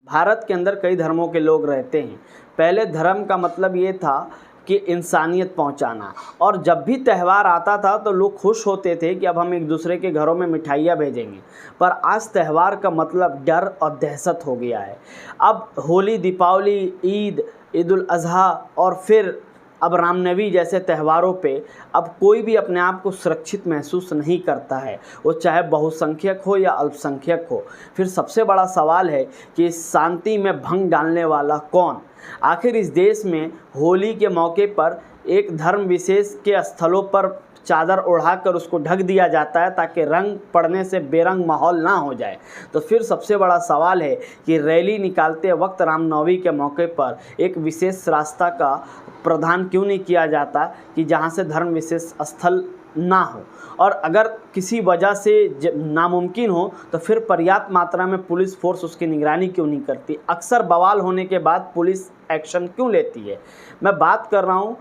भारत के अंदर कई धर्मों के लोग रहते हैं। पहले धर्म का मतलब ये था कि इंसानियत पहुंचाना, और जब भी त्यौहार आता था तो लोग खुश होते थे कि अब हम एक दूसरे के घरों में मिठाइयाँ भेजेंगे। पर आज त्यौहार का मतलब डर और दहशत हो गया है। अब होली, दीपावली, ईद, ईद उल अज़हा और फिर अब रामनवमी जैसे त्योहारों पे अब कोई भी अपने आप को सुरक्षित महसूस नहीं करता है, वो चाहे बहुसंख्यक हो या अल्पसंख्यक हो। फिर सबसे बड़ा सवाल है कि इस शांति में भंग डालने वाला कौन? आखिर इस देश में होली के मौके पर एक धर्म विशेष के स्थलों पर चादर ओढ़ाकर उसको ढक दिया जाता है ताकि रंग पड़ने से बेरंग माहौल ना हो जाए। तो फिर सबसे बड़ा सवाल है कि रैली निकालते वक्त रामनवमी के मौके पर एक विशेष रास्ता का प्रावधान क्यों नहीं किया जाता कि जहां से धर्म विशेष स्थल ना हो, और अगर किसी वजह से नामुमकिन हो तो फिर पर्याप्त मात्रा में पुलिस फोर्स उसकी निगरानी क्यों नहीं करती? अक्सर बवाल होने के बाद पुलिस एक्शन क्यों लेती है? मैं बात कर रहा हूँ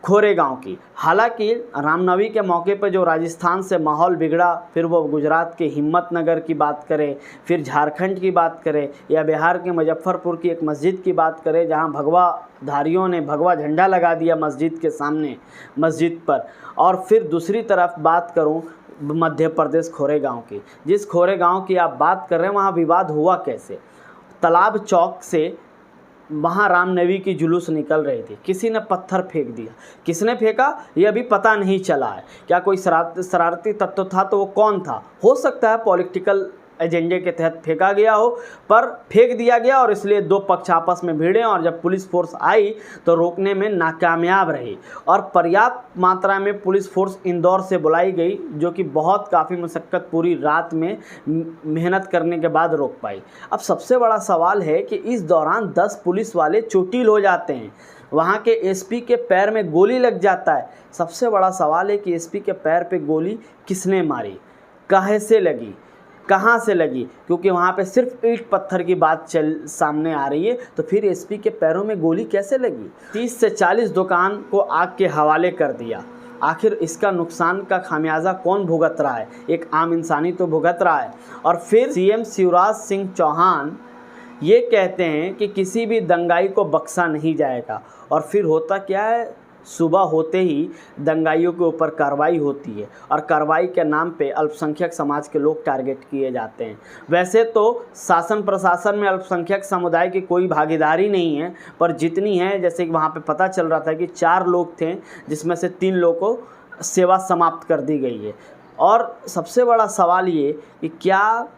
खोरेगांव की। हालांकि रामनवमी के मौके पर जो राजस्थान से माहौल बिगड़ा, फिर वो गुजरात के हिम्मतनगर की बात करें, फिर झारखंड की बात करें, या बिहार के मुजफ्फरपुर की एक मस्जिद की बात करें जहां भगवा धारियों ने भगवा झंडा लगा दिया मस्जिद के सामने, मस्जिद पर। और फिर दूसरी तरफ बात करूं मध्य प्रदेश खोरेगांव की। जिस खोरेगांव की आप बात कर रहे हैं वहाँ विवाद हुआ कैसे? तालाब चौक से वहाँ रामनवमी की जुलूस निकल रही थी, किसी ने पत्थर फेंक दिया। किसने फेंका ये अभी पता नहीं चला है। क्या कोई शरारती तत्व था? तो वो कौन था? हो सकता है पॉलिटिकल एजेंडे के तहत फेंका गया हो, पर फेंक दिया गया और इसलिए दो पक्ष आपस में भिड़े, और जब पुलिस फोर्स आई तो रोकने में नाकामयाब रही, और पर्याप्त मात्रा में पुलिस फोर्स इंदौर से बुलाई गई जो कि बहुत काफ़ी मशक्क़त पूरी रात में मेहनत करने के बाद रोक पाई। अब सबसे बड़ा सवाल है कि इस दौरान 10 पुलिस वाले चोटिल हो जाते हैं, वहाँ के एसपी के पैर में गोली लग जाता है। सबसे बड़ा सवाल है कि एसपी के पैर पे गोली किसने मारी, काहे से लगी, कहाँ से लगी? क्योंकि वहाँ पे सिर्फ ईंट पत्थर की बात सामने आ रही है, तो फिर एसपी के पैरों में गोली कैसे लगी? 30 से 40 दुकान को आग के हवाले कर दिया। आखिर इसका नुकसान का खामियाजा कौन भुगत रहा है? एक आम इंसानी तो भुगत रहा है। और फिर सीएम शिवराज सिंह चौहान ये कहते हैं कि किसी भी दंगाई को बख्शा नहीं जाएगा, और फिर होता क्या है? सुबह होते ही दंगाइयों के ऊपर कार्रवाई होती है, और कार्रवाई के नाम पे अल्पसंख्यक समाज के लोग टारगेट किए जाते हैं। वैसे तो शासन प्रशासन में अल्पसंख्यक समुदाय की कोई भागीदारी नहीं है, पर जितनी है, जैसे कि वहाँ पे पता चल रहा था कि 4 लोग थे जिसमें से 3 लोगों को सेवा समाप्त कर दी गई है। और सबसे बड़ा सवाल ये कि क्या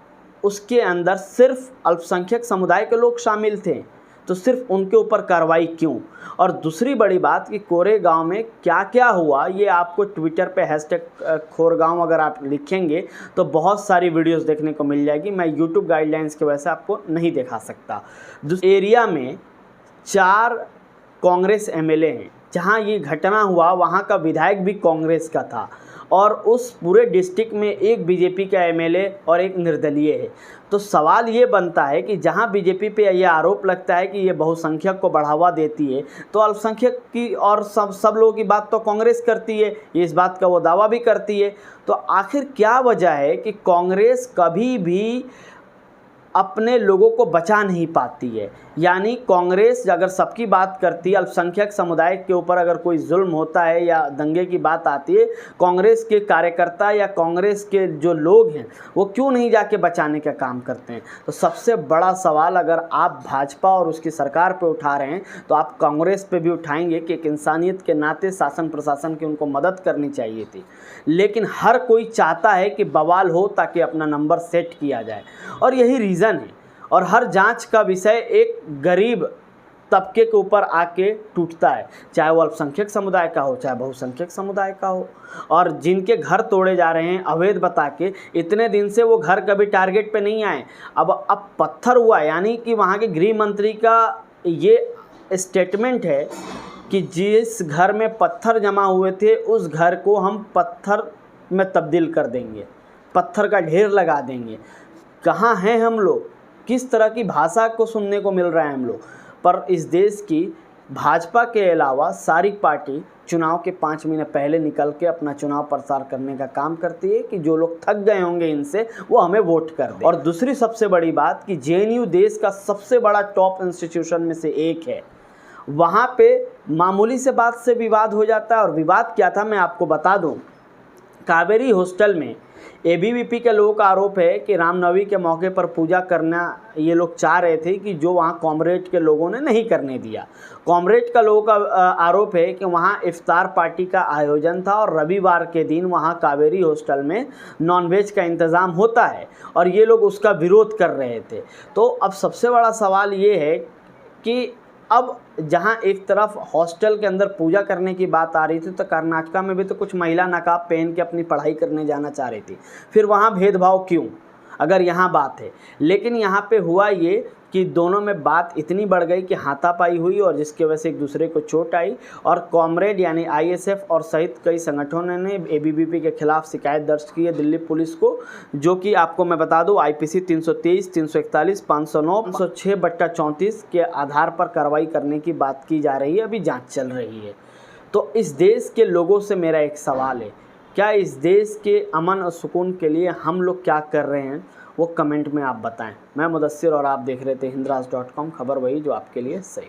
उसके अंदर सिर्फ अल्पसंख्यक समुदाय के लोग शामिल थे? तो सिर्फ उनके ऊपर कार्रवाई क्यों? और दूसरी बड़ी बात कि कोरेगांव में क्या क्या हुआ, ये आपको ट्विटर पे हैशटैग खोरगांव अगर आप लिखेंगे तो बहुत सारी वीडियोस देखने को मिल जाएगी। मैं यूट्यूब गाइडलाइंस की वजह से आपको नहीं दिखा सकता। एरिया में 4 कांग्रेस एमएलए हैं। जहां ये घटना हुआ वहां का विधायक भी कांग्रेस का था, और उस पूरे डिस्ट्रिक्ट में एक बीजेपी का एमएलए और एक निर्दलीय है। तो सवाल ये बनता है कि जहां बीजेपी पे ये आरोप लगता है कि ये बहुसंख्यक को बढ़ावा देती है, तो अल्पसंख्यक की और सब लोगों की बात तो कांग्रेस करती है, ये इस बात का वो दावा भी करती है। तो आखिर क्या वजह है कि कांग्रेस कभी भी अपने लोगों को बचा नहीं पाती है? यानी कांग्रेस अगर सबकी बात करती है, अल्पसंख्यक समुदाय के ऊपर अगर कोई जुल्म होता है या दंगे की बात आती है, कांग्रेस के कार्यकर्ता या कांग्रेस के जो लोग हैं वो क्यों नहीं जाके बचाने का काम करते हैं? तो सबसे बड़ा सवाल अगर आप भाजपा और उसकी सरकार पे उठा रहे हैं तो आप कांग्रेस पे भी उठाएंगे कि एक इंसानियत के नाते शासन प्रशासन की उनको मदद करनी चाहिए थी। लेकिन हर कोई चाहता है कि बवाल हो ताकि अपना नंबर सेट किया जाए, और यही रीज़न है। और हर जांच का विषय एक गरीब तबके के ऊपर आके टूटता है, चाहे वो अल्पसंख्यक समुदाय का हो चाहे बहुसंख्यक समुदाय का हो। और जिनके घर तोड़े जा रहे हैं अवैध बता के, इतने दिन से वो घर कभी टारगेट पे नहीं आए, अब पत्थर हुआ। यानी कि वहाँ के गृह मंत्री का ये स्टेटमेंट है कि जिस घर में पत्थर जमा हुए थे उस घर को हम पत्थर में तब्दील कर देंगे, पत्थर का ढेर लगा देंगे। कहाँ हैं हम लोग? किस तरह की भाषा को सुनने को मिल रहा है हम लोग? पर इस देश की भाजपा के अलावा सारी पार्टी चुनाव के 5 महीने पहले निकल के अपना चुनाव प्रचार करने का काम करती है कि जो लोग थक गए होंगे इनसे वो हमें वोट कर दें। और दूसरी सबसे बड़ी बात कि जेएनयू देश का सबसे बड़ा टॉप इंस्टीट्यूशन में से एक है, वहाँ पे मामूली से बात से विवाद हो जाता है। और विवाद क्या था मैं आपको बता दूं, कावेरी हॉस्टल में एबीवीपी के लोगों का आरोप है कि रामनवमी के मौके पर पूजा करना ये लोग चाह रहे थे कि जो वहाँ कॉमरेड के लोगों ने नहीं करने दिया। कॉमरेड का लोगों का आरोप है कि वहाँ इफ्तार पार्टी का आयोजन था और रविवार के दिन वहाँ कावेरी हॉस्टल में नॉनवेज का इंतज़ाम होता है और ये लोग उसका विरोध कर रहे थे। तो अब सबसे बड़ा सवाल ये है कि अब जहां एक तरफ हॉस्टल के अंदर पूजा करने की बात आ रही थी, तो कर्नाटका में भी तो कुछ महिला नकाब पहन के अपनी पढ़ाई करने जाना चाह रही थी। फिर वहां भेदभाव क्यों, अगर यहाँ बात है। लेकिन यहाँ पे हुआ ये कि दोनों में बात इतनी बढ़ गई कि हाथापाई हुई और जिसकी वजह से एक दूसरे को चोट आई और कॉमरेड यानी आईएसएफ और सहित कई संगठनों ने एबीवीपी के खिलाफ शिकायत दर्ज की है दिल्ली पुलिस को, जो कि आपको मैं बता दूं आईपीसी 323, 341, 509, 506/34 के आधार पर कार्रवाई करने की बात की जा रही है। अभी जाँच चल रही है। तो इस देश के लोगों से मेरा एक सवाल है, क्या इस देश के अमन और सुकून के लिए हम लोग क्या कर रहे हैं, वो कमेंट में आप बताएं। मैं मुदस्सिर और आप देख रहे थे हिंदराज.com, खबर वही जो आपके लिए सही।